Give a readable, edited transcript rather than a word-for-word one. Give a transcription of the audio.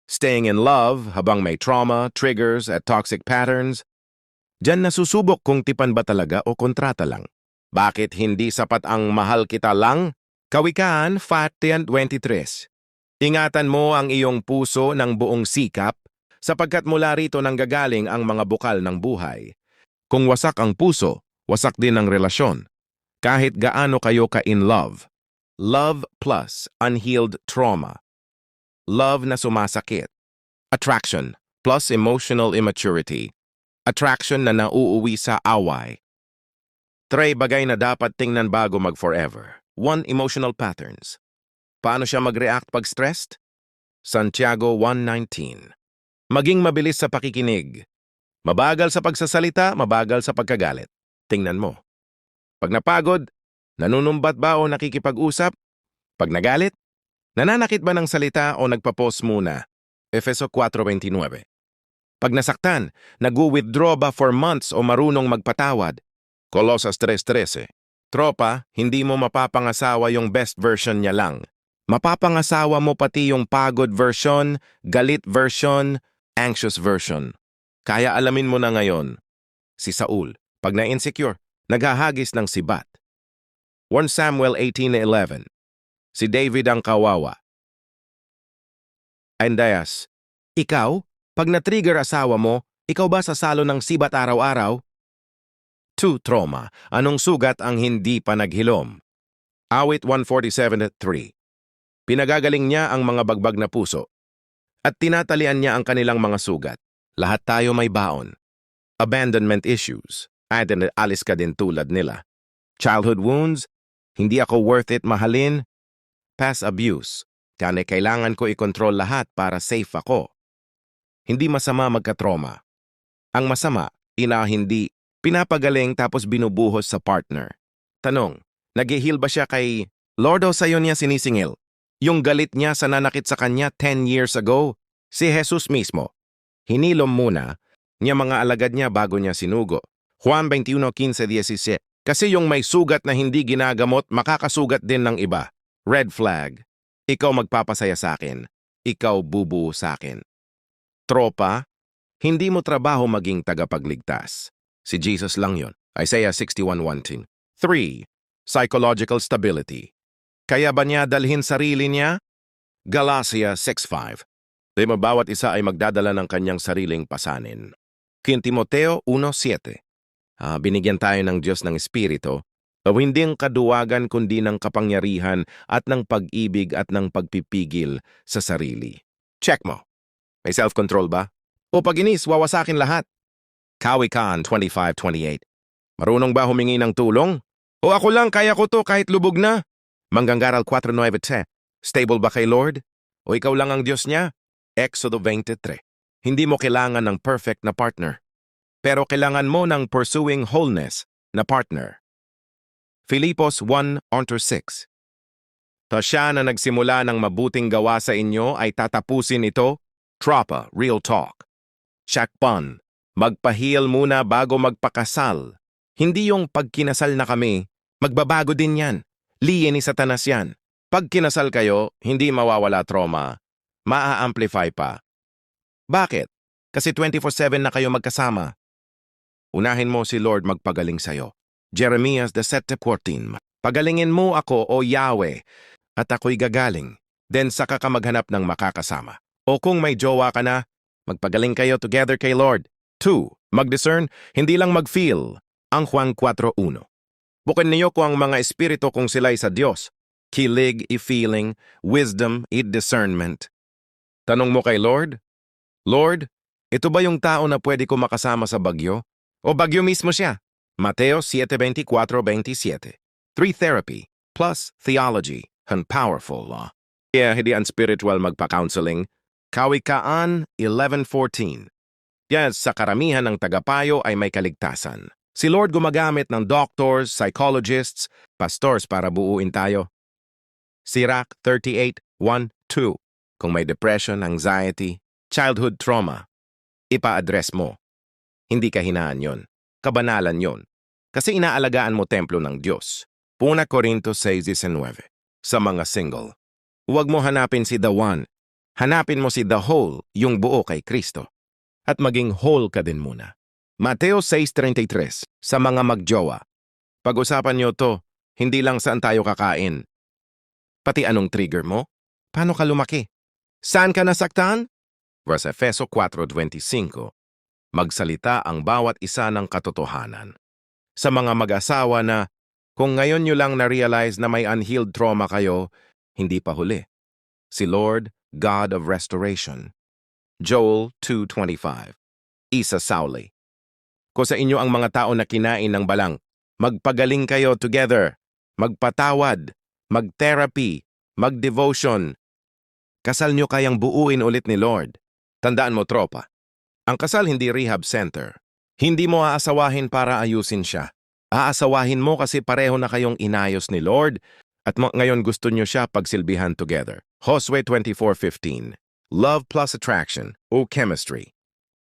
Staying in love habang may trauma, triggers at toxic patterns. Diyan nasusubok kung tipan ba talaga o kontrata lang. Bakit hindi sapat ang mahal kita lang? Kawikaan, Fatian 23. Ingatan mo ang iyong puso ng buong sikap sapagkat mula rito nanggagaling ang mga bukal ng buhay. Kung wasak ang puso, wasak din ang relasyon. Kahit gaano kayo ka-in love. Love plus unhealed trauma. Love na sumasakit. Attraction plus emotional immaturity. Attraction na nauuwi sa away. 3 bagay na dapat tingnan bago mag-forever. 1. Emotional patterns. Paano siya mag-react pag stressed? Santiago 1:19. Maging mabilis sa pakikinig. Mabagal sa pagsasalita, mabagal sa pagkagalit. Tingnan mo. Pag napagod, nanunumbat ba o nakikipag-usap? Pag nagalit, nananakit ba ng salita o nagpa-pause muna? Efeso 4:29. Pag nasaktan, nag-withdraw ba for months o marunong magpatawad? Colosas 3:13. Tropa, hindi mo mapapangasawa yung best version niya lang. Mapapangasawa mo pati yung pagod version, galit version, anxious version. Kaya alamin mo na ngayon. Si Saul, pag na-insecure, naghahagis ng sibat. 1 Samuel 18:11. Si David ang kawawa. Andreas, ikaw, pag na-trigger asawa mo, ikaw ba sasalo ng sibat araw-araw? 2. Trauma. Anong sugat ang hindi pa naghilom? Awit 147:3. Pinagagaling niya ang mga bagbag na puso at tinatalian niya ang kanilang mga sugat. Lahat tayo may baon. Abandonment issues. At alis ka din tulad nila. Childhood wounds. Hindi ako worth it mahalin. Past abuse. Kailangan ko i-control lahat para safe ako. Hindi masama magka-trauma. Ang masama, hindi pinapagaling tapos binubuhos sa partner. Tanong, nag-heal ba siya kay Lord o sayo niya sinisingil? Yung galit niya sa nanakit sa kanya 10 years ago, si Jesus mismo. Hinilom muna niya mga alagad niya bago niya sinugo. Juan 21:15-17. Kasi yung may sugat na hindi ginagamot, makakasugat din ng iba. Red flag. Ikaw magpapasaya sa akin. Ikaw bubuo sa akin. Tropa, hindi mo trabaho maging tagapagligtas. Si Jesus lang yon. Isaiah 61:1. 3. Psychological stability. Kaya ba niya dalhin sarili niya? Galatia 6:5. Di bawat isa ay magdadala ng kanyang sariling pasanin. Timoteo 1:7. Binigyan tayo ng Diyos ng Espiritu, o hindi ang kaduwagan kundi ng kapangyarihan at ng pag-ibig at ng pagpipigil sa sarili. Check mo. May self-control ba? O pag inis, wawasakin lahat. Kawikaan 25:28. Marunong ba humingi ng tulong? O ako lang, kaya ko to kahit lubog na? Mangganggaral 4:9. Stable ba kay Lord? O ikaw lang ang Diyos niya? Exodo 23. Hindi mo kailangan ng perfect na partner. Pero kailangan mo ng pursuing wholeness na partner. Filipos 1:6. Siya na nagsimula ng mabuting gawa sa inyo ay tatapusin ito. Tropa, real talk. Shakpan, magpahil muna bago magpakasal. Hindi yung pag kinasal na kami, magbabago din yan. Liye ni Satanas yan. Pag kinasal kayo, hindi mawawala trauma. Maa-amplify pa. Bakit? Kasi 24/7 na kayo magkasama. Unahin mo si Lord magpagaling sa'yo. Jeremias 17:14. Pagalingin mo ako, O Yahweh, at ako'y gagaling. Then saka ka maghanap ng makakasama. O kung may jowa ka na, magpagaling kayo together kay Lord. 2. Mag-discern, hindi lang mag-feel. Ang Juan 4:1. Bukin niyo ko ang mga espiritu kung sila'y sa Diyos. Kilig, i-feeling, wisdom, i-discernment. Tanong mo kay Lord, Lord, ito ba yung tao na pwede ko makasama sa bagyo? O bagyo mismo siya? Mateo 7:24-27. 3. Therapy plus theology and powerful law. Kaya hindi ang spiritual magpa-counseling. Kawikaan 11:14. Yes, sa karamihan ng tagapayo ay may kaligtasan. Si Lord gumagamit ng doctors, psychologists, pastors para buuin tayo. Sirach 38:1-2. Kung may depression, anxiety, childhood trauma, ipa-address mo. Hindi kahinaan yon. Kabanalan yon. Kasi inaalagaan mo templo ng Diyos. 1 Corinto 6:19. Sa mga single, huwag mo hanapin si the one. Hanapin mo si the whole, yung buo kay Kristo. At maging whole ka din muna. Mateo 6:33, sa mga magjowa. Pag-usapan niyo to, hindi lang saan tayo kakain. Pati anong trigger mo? Paano ka lumaki? Saan ka nasaktan? Verse Efeso 4:25. Magsalita ang bawat isa ng katotohanan. Sa mga mag-asawa na, kung ngayon nyo lang na-realize na may unhealed trauma kayo, hindi pa huli. Si Lord, God of Restoration. Joel 2:25. Isa Sauli. Kung sa inyo ang mga tao na kinain ng balang, magpagaling kayo together, magpatawad, mag-therapy, mag-devotion. Kasal nyo kayang buuin ulit ni Lord. Tandaan mo, tropa, ang kasal hindi rehab center. Hindi mo aasawahin para ayusin siya. Aasawahin mo kasi pareho na kayong inayos ni Lord at ngayon gusto nyo siya pagsilbihan together. Josue 24:15. Love plus attraction o chemistry.